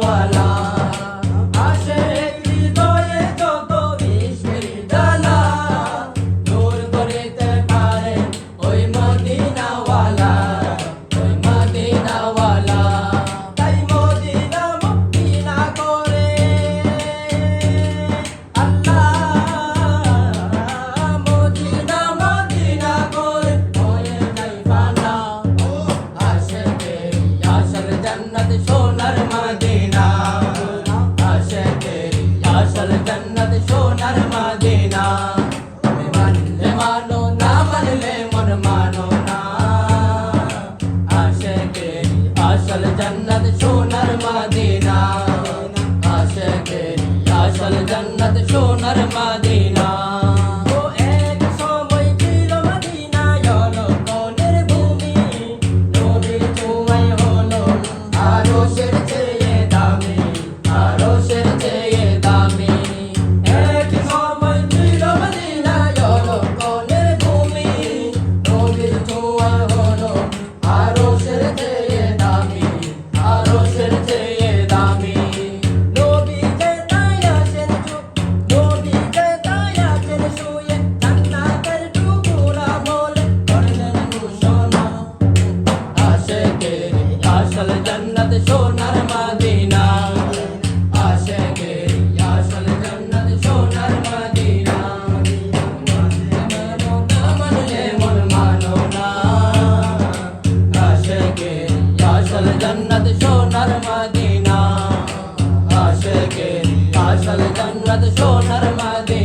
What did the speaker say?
ওয়ালা আশিক হৃদয়ে যত ইশকের জ্বালা দূর করিতে পারে ওই মদিনা ওয়ালা ওই মদিনা ওয়ালা তাই মদিনা মুক্তি না করে আল্লাহ মদিনা মদিনা করে হয়ে নাই ফানা আশিকের আসল জান্নাত সোনার মদিনা আশিকের আসল জান্নাত সোনার মদিনা তুমি মানলে মানো না মানলে মন মানো না আশিকের আসল জান্নাত সোনার মদিনা আশিকের আসল জান্নাত সোনার মদিনা ও এক সময় ছিল মদিনায় হলো কোনের ভূমি নবীর ছোঁয়ায় হলো আরশের চেয়ে দামি আরশের চেয়ে দামি এক সময় ছিল মদিনায় হলো কোনের ভূমি নবীর ছোঁয়ায় হলো আরশের চেয়ে দামি আরশের চেয়ে দামি নবীকে তাই আসেন নবীকে তাই আসেন শুয়ে জান্নাতের টুকরা বলে করলেন ঘোষণা আশিকের আসল জান্নাত সোনার মদিনা আশিকের আসল জান্নাত সোনার মদিনা মানো না মানলে মন মানো না আশিকের আসল জান্নাত সোনার মদিনা আশিকের আসল জান্নাত সোনার মদিনা